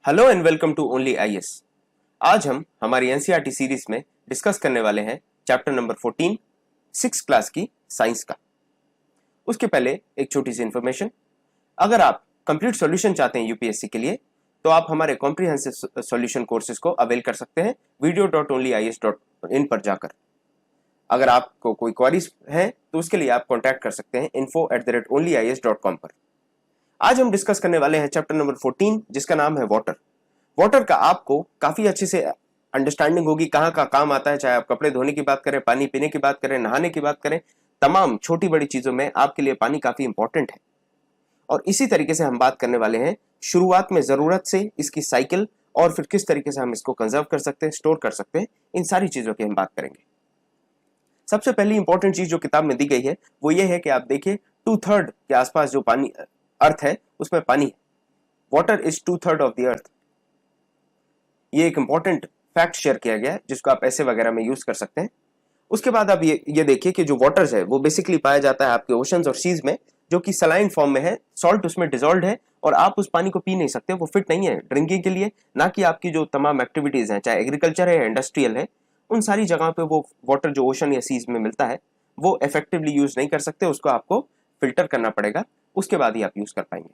Hello and welcome to Only IAS. आज हम हमारी एनसीईआरटी सीरीज में डिस्कस करने वाले हैं चैप्टर नंबर 14 6th क्लास की साइंस का। उसके पहले एक छोटी सी इंफॉर्मेशन, अगर आप कंप्लीट सॉल्यूशन चाहते हैं यूपीएससी के लिए तो आप हमारे कॉम्प्रिहेंसिव सॉल्यूशन कोर्सेज को अवेल कर सकते हैं video.onlyias.in पर जाकर। अगर आपको कोई क्वेरीज है तो उसके लिए आप कॉन्टैक्ट कर सकते हैं info@onlyias.com पर। आज हम डिस्कस करने वाले हैं चैप्टर नंबर 14 जिसका नाम है वाटर। वाटर का आपको काफी अच्छे से अंडरस्टैंडिंग होगी कहाँ का काम आता है, चाहे आप कपड़े धोने की बात करें, पानी पीने की बात करें, नहाने की बात करें, तमाम छोटी बड़ी चीजों में आपके लिए पानी काफी इंपॉर्टेंट है। और इसी तरीके से हम बात करने वाले हैं शुरुआत में जरूरत से इसकी साइकिल और फिर किस तरीके से हम इसको कंजर्व कर सकते हैं, स्टोर कर सकते हैं, इन सारी चीजों की हम बात करेंगे। सबसे पहली इंपॉर्टेंट चीज जो किताब में दी गई है वो ये है कि आप देखिए 2/3 के आसपास जो पानी अर्थ है उसमें पानी है। Water is 2/3 of the earth. ये एक इंपॉर्टेंट फैक्ट शेयर किया गया है जिसको आप ऐसे वगैरह में यूज कर सकते हैं। उसके बाद आप ये देखिए कि जो वाटर्स है वो बेसिकली पाया जाता है आपके ओशंस और सीज में, जो कि सलाइन फॉर्म में है, सॉल्ट उसमें डिजॉल्व है और आप उस पानी को पी नहीं सकते, वो फिट नहीं है ड्रिंकिंग के लिए, ना कि आपकी जो तमाम एक्टिविटीज हैं, चाहे एग्रीकल्चर है या इंडस्ट्रियल है, उन सारी जगह पे वो वाटर जो ओशन या सीज में मिलता है वो इफेक्टिवली यूज नहीं कर सकते, उसको आपको फिल्टर करना पड़ेगा, उसके बाद ही आप यूज कर पाएंगे।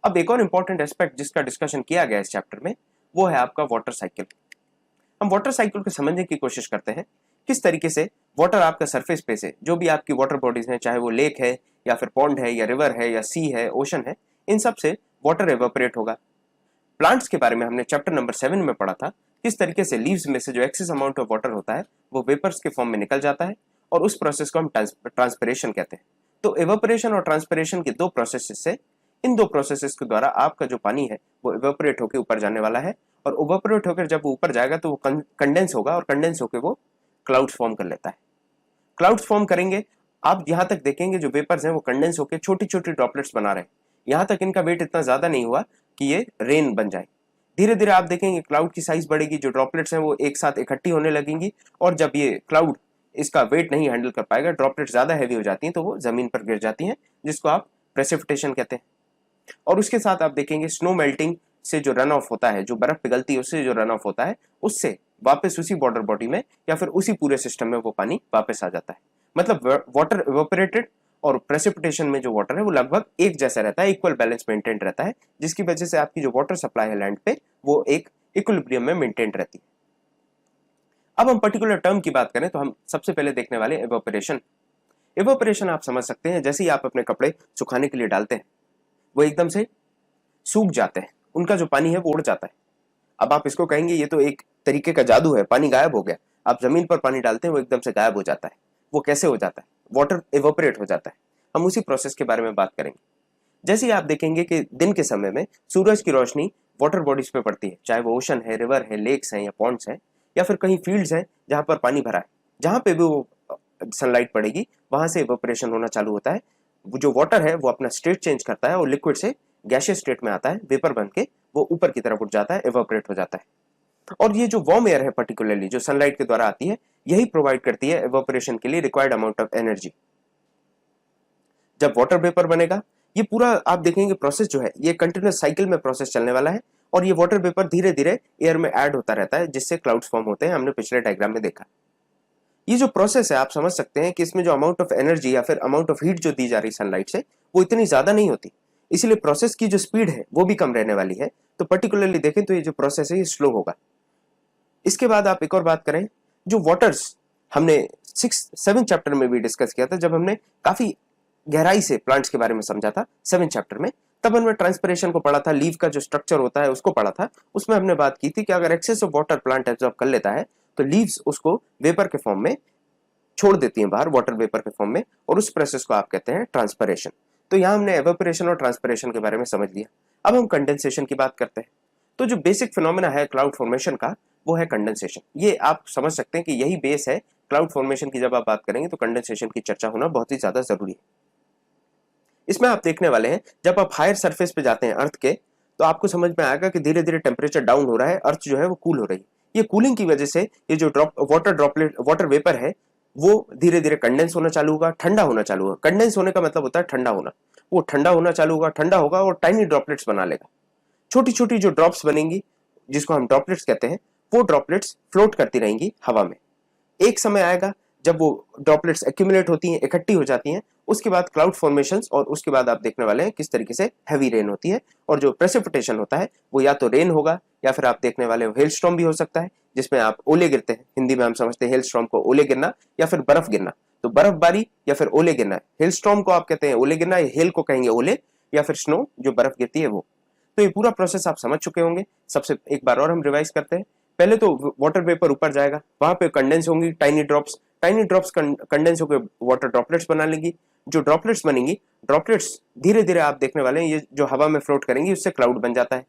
अब एक और इंपॉर्टेंट एस्पेक्ट जिसका डिस्कशन किया गया इस चैप्टर में वो है आपका वाटर साइकिल। हम वाटर साइकिल को समझने की कोशिश करते हैं, किस तरीके से वाटर आपका सरफेस पे से जो भी आपकी वाटर बॉडीज हैं, चाहे वो लेक है या फिर पॉन्ड है या रिवर है या सी है, ओशन है, इन सब से वाटर एवापोरेट होगा। प्लांट्स के बारे में हमने चैप्टर नंबर 7 में पढ़ा था, किस तरीके से लीव्स में से जो एक्सेस अमाउंट ऑफ वाटर होता है वो वेपर्स के फॉर्म में निकल जाता है और उस प्रोसेस को हम ट्रांसपिरेशन कहते हैं। तो एवापोरेशन और ट्रांसपिरेशन के दो प्रोसेसेस से, इन दो प्रोसेसेस के द्वारा आपका जो पानी है वो इवेपोरेट होकर ऊपर जाने वाला है और इवेपोरेट होकर जब वो ऊपर जाएगा तो वो कंडेंस होगा और कंडेंस होकर वो क्लाउड्स फॉर्म कर लेता है। क्लाउड्स फॉर्म करेंगे, आप यहां तक देखेंगे जो वेपर्स हैं वो कंडेंस होकर छोटी छोटी ड्रॉपलेट्स बना रहे हैं, यहां तक इनका वेट इतना ज्यादा नहीं हुआ कि ये रेन बन जाए। धीरे धीरे आप देखेंगे क्लाउड की साइज बढ़ेगी, जो ड्रॉपलेट्स हैं वो एक साथ इकट्ठी होने लगेंगी और जब ये क्लाउड इसका वेट नहीं हैंडल कर पाएगा, ड्रॉपलेट्स ज्यादा हैवी हो जाती हैं तो वो जमीन पर गिर जाती हैं, जिसको आप प्रेसिपिटेशन कहते हैं। और उसके साथ आप देखेंगे स्नो मेल्टिंग से जो रन ऑफ होता है, जो बर्फ पिघलती है उससे जो रन ऑफ होता है, उससे वापस उसी बॉर्डर बॉडी में या फिर उसी पूरे सिस्टम में वो पानी वापस आ जाता है। मतलब वाटर इवेपोरेटेड और प्रेसिपिटेशन में जो वाटर है वो लगभग एक जैसा रहता है, इक्वल बैलेंस मेंटेन रहता है, जिसकी वजह से आपकी जो वाटर सप्लाई है लैंड पे वो एक इक्विलिब्रियम में मेंटेन रहती है। अब हम पर्टिकुलर टर्म की बात करें तो हम सबसे पहले देखने वाले इवेपोरेशन। इवेपोरेशन आप समझ सकते हैं, जैसे ही आप अपने कपड़े सुखाने के लिए डालते हैं वो एकदम से सूख जाते हैं, उनका जो पानी है वो उड़ जाता है। अब आप इसको कहेंगे ये तो एक तरीके का जादू है, पानी गायब हो गया। आप जमीन पर पानी डालते हैं वो एकदम से गायब हो जाता है। वो कैसे हो जाता है? वाटर इवेपोरेट हो जाता है। हम उसी प्रोसेस के बारे में बात करेंगे। जैसे ही आप देखेंगे कि दिन के समय में सूरज की रोशनी वाटर बॉडीज पे पड़ती है, चाहे वो ओशन है, रिवर है, लेक्स हैं या पॉन्ड्स हैं या फिर कहीं फील्ड्स हैं जहां पर पानी भरा है, जहां पे भी वो सनलाइट पड़ेगी वहां से इवेपोरेशन होना चालू होता है। वो जो वाटर है वो अपना स्टेट चेंज करता है और लिक्विड से गैसियस स्टेट में आता है, वेपर बन के वो ऊपर की तरफ उठ जाता है, इवेपोरेट हो जाता है। और ये जो वार्म एयर है पर्टिकुलरली जो सनलाइट के द्वारा आती है, यही प्रोवाइड करती है इवेपोरेशन के लिए रिक्वायर्ड अमाउंट ऑफ एनर्जी। जब वाटर वेपर बनेगा, ये पूरा आप देखेंगे प्रोसेस जो है ये कंटिन्यूस साइकिल में प्रोसेस चलने वाला है और ये वाटर वेपर धीरे धीरे एयर में ऐड होता रहता है, जिससे क्लाउड्स फॉर्म होते हैं। हमने पिछले डायग्राम में देखा। ये जो प्रोसेस है आप समझ सकते हैं कि इसमें जो अमाउंट ऑफ एनर्जी या फिर अमाउंट ऑफ हीट जो दी जा रही सनलाइट से वो इतनी ज्यादा नहीं होती, इसलिए प्रोसेस की जो स्पीड है वो भी कम रहने वाली है। तो पर्टिकुलरली देखें तो ये जो प्रोसेस है ये स्लो होगा। इसके बाद आप एक और बात करें, जो वाटर्स हमने 7 चैप्टर में भी डिस्कस किया था, जब हमने काफी गहराई से प्लांट्स के बारे में समझा था 7 चैप्टर में, तब हमने ट्रांसपिरेशन को पढ़ा था, लीव का जो स्ट्रक्चर होता है उसको पढ़ा था। उसमें हमने बात की थी कि अगर excess of water plant absorb कर लेता है तो लीव्स उसको वेपर के फॉर्म में छोड़ देती हैं बाहर, वाटर वेपर के फॉर्म में, और उस प्रोसेस को आप कहते हैं ट्रांसपिरेशन। तो यहां हमने एवेपोरेशन और ट्रांसपिरेशन के बारे में समझ लिया। अब हम कंडेंसेशन की बात करते हैं। तो जो बेसिक फिनोमेना है क्लाउड फॉर्मेशन का वो है कंडेंसेशन। ये आप समझ सकते हैं कि यही बेस है क्लाउड फॉर्मेशन की। जब आप बात करेंगे तो कंडेंसेशन की चर्चा होना बहुत ही ज्यादा जरूरी है। इसमें आप देखने वाले हैं जब आप हायर सरफेस पे जाते हैं अर्थ के, तो आपको समझ में आएगा कि धीरे धीरे टेम्परेचर डाउन हो रहा है, अर्थ जो है वो कूल हो रही है। ये कूलिंग की वजह से ये जो वाटर वेपर है वो धीरे धीरे कंडेंस होना चालू होगा, ठंडा होना चालू होगा। कंडेंस होने का मतलब होता है ठंडा होना। वो ठंडा होना चालू होगा, ठंडा होगा और टाइनी ड्रॉपलेट्स बना लेगा। छोटी छोटी जो ड्रॉप्स बनेंगी जिसको हम ड्रॉपलेट्स कहते हैं, वो ड्रॉपलेट्स फ्लोट करती रहेंगी हवा में। एक समय आएगा जब वो ड्रॉपलेट्स एक्यूमुलेट होती हैं, इकट्ठी हो जाती हैं, उसके बाद क्लाउड फॉर्मेशंस, और उसके बाद आप देखने वाले हैं किस तरीके से हैवी रेन होती है। और जो प्रेसिपिटेशन होता है वो या तो रेन होगा या फिर आप देखने वाले हो हेल स्टॉर्म भी हो सकता है, जिसमें आप ओले गिरते हैं। हिंदी में हम समझते हैं हेल स्टॉर्म को ओले गिरना या फिर बर्फ गिरना। तो बर्फबारी या फिर ओले गिरना, हेल स्टॉर्म को आप कहते हैं ओले गिरना, हेल को कहेंगे ओले, या फिर स्नो जो बर्फ गिरती है वो। तो ये पूरा प्रोसेस आप समझ चुके होंगे। सबसे एक बार और हम रिवाइज करते हैं। पहले तो वाटर वेपर ऊपर जाएगा, वहां पे कंडेंस होंगी टाइनी ड्रॉप्स कंडेंस होकर वाटर ड्रॉपलेट्स बना लेंगी। जो ड्रॉपलेट्स बनेंगी, ड्रॉपलेट्स धीरे धीरे आप देखने वाले हैं ये जो हवा में फ्लोट करेंगी उससे क्लाउड बन जाता है।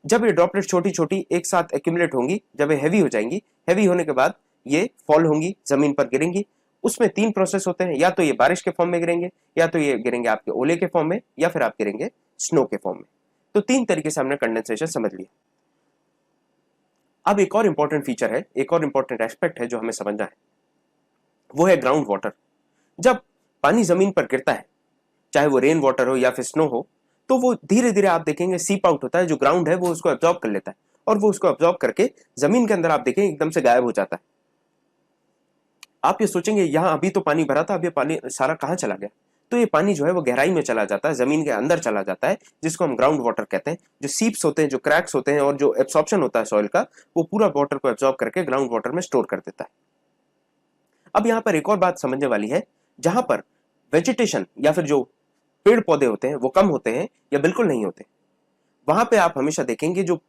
जब ये ड्रॉपलेट्स छोटी छोटी एक साथ एक्यूमुलेट होंगी, जब ये हैवी हो जाएंगी, हैवी होने के बाद ये फॉल होंगी, जमीन पर गिरेंगी। उसमें 3 प्रोसेस होते हैं, या तो ये बारिश के फॉर्म में गिरेंगे, या तो ये गिरेंगे आपके ओले के फॉर्म में, या फिर आप गिरेंगे स्नो के फॉर्म में। तो 3 तरीके से हमने कंडेंसेशन समझ लिया। अब एक और इंपॉर्टेंट फीचर है, एक और इंपॉर्टेंट एस्पेक्ट है जो हमें समझना है, वो है ग्राउंड वाटर। जब पानी जमीन पर गिरता है, चाहे वो रेन वाटर हो या फिर स्नो हो, तो वो धीरे धीरे आप देखेंगे सीप आउट होता है। जो ग्राउंड है वो उसको एब्जॉर्ब कर लेता है, और वो उसको एब्जॉर्ब करके जमीन के अंदर आप देखेंगे एकदम से गायब हो जाता है। आप ये सोचेंगे यहां अभी तो पानी भरा था, अब ये पानी सारा कहां चला गया? तो ये पानी जो है वो गहराई में चला जाता है, जमीन के अंदर चला जाता है, जिसको हम ग्राउंड वाटर कहते हैं। जो सीप्स होते हैं, जो क्रैक्स होते हैं, और जो एब्सॉर्प्शन होता है सॉइल का, वो पूरा वाटर को एब्जॉर्ब करके ग्राउंड वाटर में स्टोर कर देता है। अब यहां पर एक और बात समझने वाली है, जहां पर वेजिटेशन या फिर जो पेड़ पौधे होते हैं वो कम होते हैं या बिल्कुल नहीं होते, वहां पे आप हमेशा देखेंगे जो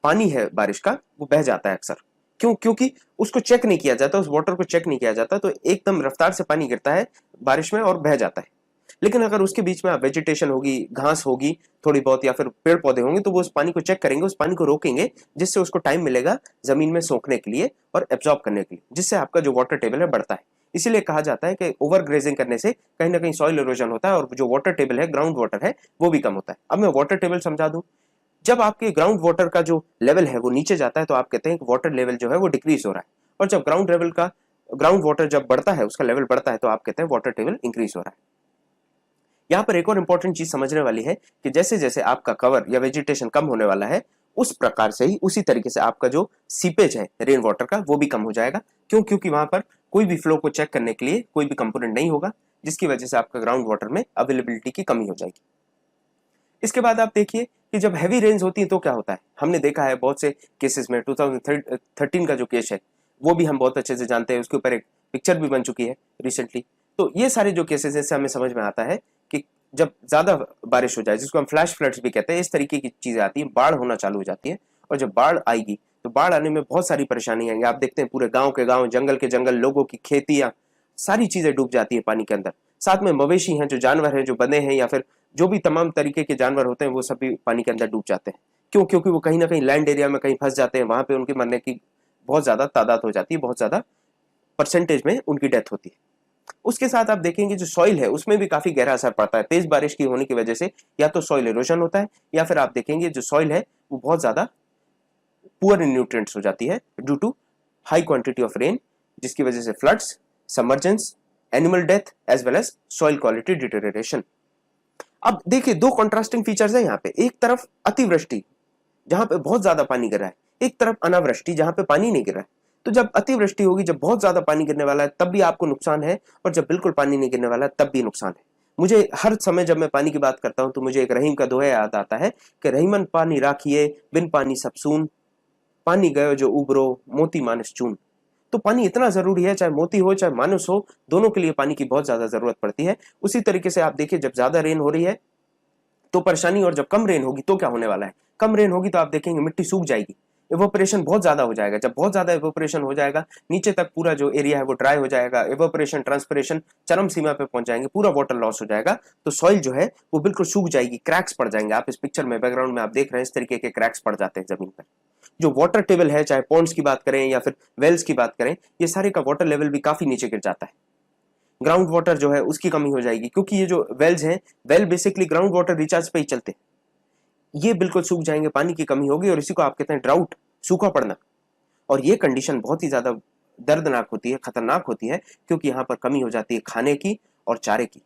पानी है बारिश का वो बह जाता है अक्सर। क्यों? क्योंकि उसको चेक नहीं किया जाता, उस वाटर को चेक नहीं किया जाता, तो एकदम रफ्तार से पानी गिरता है बारिश में और बह जाता है। लेकिन अगर उसके बीच में वेजिटेशन होगी, घास होगी थोड़ी बहुत, या फिर पेड़ पौधे होंगे, तो वो उस पानी को चेक करेंगे, उस पानी को रोकेंगे, जिससे उसको टाइम मिलेगा जमीन में सोखने के लिए और एब्जॉर्ब करने के लिए, जिससे आपका जो वाटर टेबल है बढ़ता है। इसीलिए कहा जाता है कि ओवर ग्रेजिंग करने से कहीं ना कहीं सॉइल इरोजन होता है, और जो वाटर टेबल है, ग्राउंड वाटर है, वो भी कम होता है। अब मैं वाटर टेबल समझा दूं। जब आपके ग्राउंड वाटर का जो लेवल है वो नीचे जाता है, तो आप कहते हैं कि वाटर लेवल जो है वो डिक्रीज हो रहा है। और जब ग्राउंड वाटर जब बढ़ता है, उसका लेवल बढ़ता है, तो आप कहते हैं वाटर टेबल इंक्रीज हो रहा है। यहाँ पर एक और इंपॉर्टेंट चीज समझने वाली है कि जैसे जैसे आपका कवर या वेजिटेशन कम होने वाला है, उस प्रकार से ही उसी तरीके से आपका जो सीपेज है रेन वाटर का वो भी कम हो जाएगा। क्यों? क्योंकि वहां पर कोई भी फ्लो को चेक करने के लिए कोई भी कंपोनेंट नहीं होगा, जिसकी वजह से आपका ग्राउंड वाटर में अवेलेबिलिटी की कमी हो जाएगी। इसके बाद आप देखिए कि जब हैवी रेन्स होती है तो क्या होता है। हमने देखा है बहुत से केसेस में, 2013 का जो केस है वो भी हम बहुत अच्छे से जानते हैं, उसके ऊपर एक पिक्चर भी बन चुकी है रिसेंटली। तो ये सारे जो केसेस है, इससे हमें समझ में आता है कि जब ज्यादा बारिश हो जाए, जिसको हम फ्लैश फ्लड्स भी कहते हैं, इस तरीके की चीजें आती है, बाढ़ होना चालू हो जाती है। और जब बाढ़ आएगी तो बाढ़ आने में बहुत सारी परेशानी आएंगी। आप देखते हैं पूरे गांव के गांव, जंगल के जंगल, लोगों की खेतियां, सारी चीजें डूब जाती है पानी के अंदर। साथ में मवेशी हैं, जो जानवर हैं, जो बंधे हैं, या फिर जो भी तमाम तरीके के जानवर होते हैं, वो सब भी पानी के अंदर डूब जाते हैं। क्यों? क्योंकि वो कहीं ना कहीं लैंड एरिया में कहीं फंस जाते हैं, वहां पे उनके मरने की बहुत ज्यादा तादाद हो जाती है, बहुत ज्यादा परसेंटेज में उनकी डेथ होती है। उसके साथ आप देखेंगे जो सॉइल है उसमें भी काफी गहरा असर पड़ता है। तेज बारिश की होने की वजह से या तो सॉइल इरोजन होता है, या फिर आप देखेंगे जो सॉइल है वो बहुत ज्यादा पुअर इन न्यूट्रिएंट्स हो जाती है due to high quantity of rain, जिसकी वजह से floods, submergence, animal death as well as soil quality deterioration. अब देखिए दो कॉन्ट्रास्टिंग फीचर्स है यहाँ पे। एक तरफ अतिवृष्टि जहां पे बहुत ज्यादा पानी गिर रहा है, एक तरफ अनावृष्टि जहां पे पानी नहीं गिर रहा है। तो जब अतिवृष्टि होगी, जब बहुत ज्यादा पानी गिरने वाला है, तब भी आपको नुकसान है, और जब बिल्कुल पानी नहीं गिरने वाला है तब भी नुकसान है। मुझे हर समय जब मैं पानी की बात करता हूं तो मुझे एक रहीम का दोहा याद आता है कि रहीमन पानी राखिए, बिन पानी सब सून, पानी गयो जो उबरो, मोती मानस चून। तो पानी इतना जरूरी है, चाहे मोती हो चाहे मानुस हो, दोनों के लिए पानी की बहुत ज्यादा जरूरत पड़ती है। उसी तरीके से आप देखिए जब ज्यादा रेन हो रही है तो परेशानी, और जब कम रेन होगी तो क्या होने वाला है। कम रेन होगी तो आप देखेंगे मिट्टी सूख जाएगी, इवोपरेशन बहुत ज्यादा हो जाएगा। जब बहुत ज्यादा इवोपरेशन हो जाएगा, नीचे तक पूरा जो एरिया है वो ड्राई हो जाएगा, इवोपरेशन ट्रांसपिरेशन चरम सीमा पे पहुंच जाएंगे, पूरा वाटर लॉस हो जाएगा। तो सॉइल जो है वो बिल्कुल सूख जाएगी, क्रैक्स पड़ जाएंगे। आप इस पिक्चर में बैकग्राउंड में आप देख रहे हैं इस तरीके के क्रैक्स पड़ जाते हैं जमीन पर। जो वाटर टेबल है, चाहे पॉन्ड्स की बात करें या फिर वेल्स की बात करें, ये सारे का वाटर लेवल भी काफी नीचे गिर जाता है। ग्राउंड वाटर जो है उसकी कमी हो जाएगी, क्योंकि ये जो वेल्स हैं, well basically ground water recharge पे ही चलते हैं, ये बिल्कुल सूख जाएंगे, पानी की कमी होगी, और इसी को आप कहते हैं ड्राउट, सूखा पड़ना। और ये कंडीशन बहुत ही ज्यादा दर्दनाक होती है, खतरनाक होती है, क्योंकि यहाँ पर कमी हो जाती है खाने की और चारे की।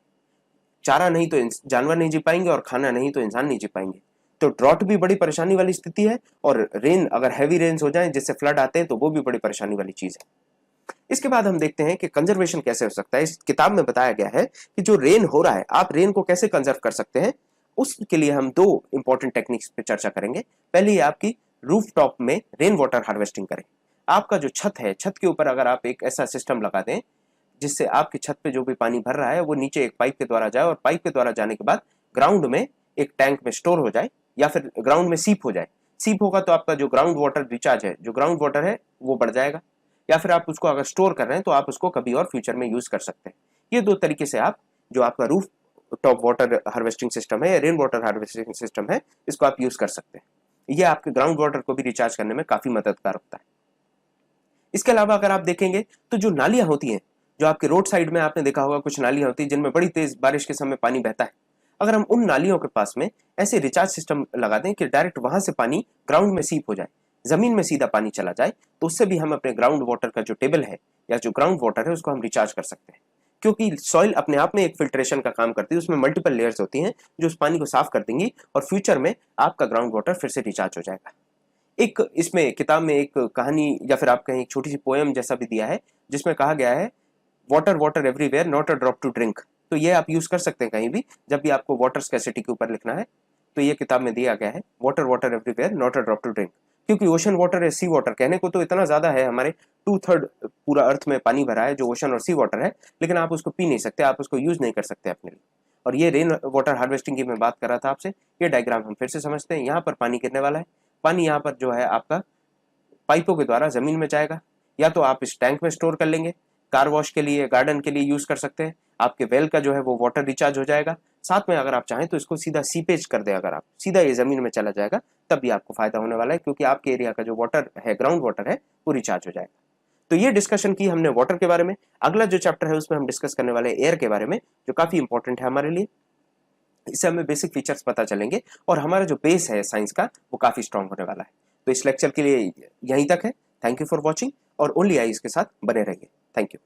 चारा नहीं तो जानवर नहीं जी पाएंगे, और खाना नहीं तो इंसान नहीं जी पाएंगे। तो ड्रॉट भी बड़ी परेशानी वाली स्थिति है, और रेन अगर हैवी रेन्स हो जाए जिससे फ्लड आते हैं तो वो भी बड़ी परेशानी वाली चीज है। इसके बाद हम देखते हैं कि कंजर्वेशन कैसे हो सकता है। इस किताब में बताया गया है कि जो रेन हो रहा है आप रेन को कैसे कंजर्व कर सकते हैं। उसके लिए हम दो इंपॉर्टेंट टेक्निक्स पे चर्चा करेंगे। पहली है आपकी रूफ टॉप में रेन वाटर हार्वेस्टिंग करें। आपका जो छत है, छत के ऊपर अगर आप एक ऐसा सिस्टम लगा दें जिससे आपकी छत पे जो भी पानी भर रहा है वो नीचे एक पाइप के द्वारा जाए, और पाइप के द्वारा जाने के बाद ग्राउंड में एक टैंक में स्टोर हो जाए, या फिर ग्राउंड में सीप हो जाए। सीप होगा तो आपका जो ग्राउंड वाटर रिचार्ज है, जो ग्राउंड वाटर है वो बढ़ जाएगा, या फिर आप उसको अगर स्टोर कर रहे हैं तो आप उसको कभी और फ्यूचर में यूज कर सकते हैं। ये दो तरीके से आप जो आपका roof top water harvesting system है या रेन वाटर हार्वेस्टिंग सिस्टम है, इसको आप यूज कर सकते हैं। ये आपके ग्राउंड वाटर को भी रिचार्ज करने में काफी मददगार होता है। इसके अलावा अगर आप देखेंगे तो जो नालियां होती हैं, जो आपके रोड साइड में आपने देखा होगा कुछ नालियां होती हैं जिनमें बड़ी तेज बारिश के समय पानी बहता है। अगर हम उन नालियों के पास में ऐसे रिचार्ज सिस्टम लगा दें कि डायरेक्ट वहां से पानी ग्राउंड में सीप हो जाए, जमीन में सीधा पानी चला जाए, तो उससे भी हम अपने ग्राउंड वाटर का जो टेबल है या जो ग्राउंड वाटर है उसको हम रिचार्ज कर सकते हैं। क्योंकि सॉइल अपने आप में एक फिल्ट्रेशन का काम करती है, उसमें मल्टीपल लेयर्स होती हैं जो उस पानी को साफ कर देंगी, और फ्यूचर में आपका ग्राउंड वाटर फिर से रिचार्ज हो जाएगा। एक इसमें किताब में एक कहानी या फिर आप कहें एक छोटी सी पोएम जैसा भी दिया है, जिसमें कहा गया है water water everywhere not a drop to drink. तो ये आप यूज कर सकते हैं कहीं भी जब भी आपको वाटर स्कैसिटी के ऊपर लिखना है, तो ये किताब में दिया गया है water water everywhere not a drop to drink. क्योंकि ओशन वाटर या सी वाटर कहने को तो इतना ज्यादा है, हमारे 2/3 पूरा अर्थ में पानी भरा है जो ओशन और सी वाटर है, लेकिन आप उसको पी नहीं सकते, आप उसको यूज नहीं कर सकते अपने लिए। और ये रेन वाटर हार्वेस्टिंग की मैं बात कर रहा था आपसे। ये डायग्राम हम फिर से समझते हैं। यहाँ पर पानी गिरने वाला है, पानी यहाँ पर जो है आपका पाइपों के द्वारा जमीन में जाएगा, या तो आप इस टैंक में स्टोर कर लेंगे, कार वॉश के लिए, गार्डन के लिए यूज कर सकते हैं। आपके वेल का जो है वो वाटर रिचार्ज हो जाएगा। साथ में अगर आप चाहें तो इसको सीधा सीपेज कर दें, अगर आप सीधा ये जमीन में चला जाएगा तब भी आपको फायदा होने वाला है, क्योंकि आपके एरिया का जो वाटर है, ग्राउंड वाटर है, वो रिचार्ज हो जाएगा। तो ये डिस्कशन की हमने वाटर के बारे में। अगला जो चैप्टर है उसमें हम डिस्कस करने वाले एयर के बारे में, जो काफी इंपॉर्टेंट है हमारे लिए। इससे हमें बेसिक फीचर्स पता चलेंगे और हमारा जो बेस है साइंस का वो काफी स्ट्रांग होने वाला है। तो इस लेक्चर के लिए यहीं तक है। थैंक यू फॉर वॉचिंग, और ओनली आई इसके साथ बने रहिए। Thank you.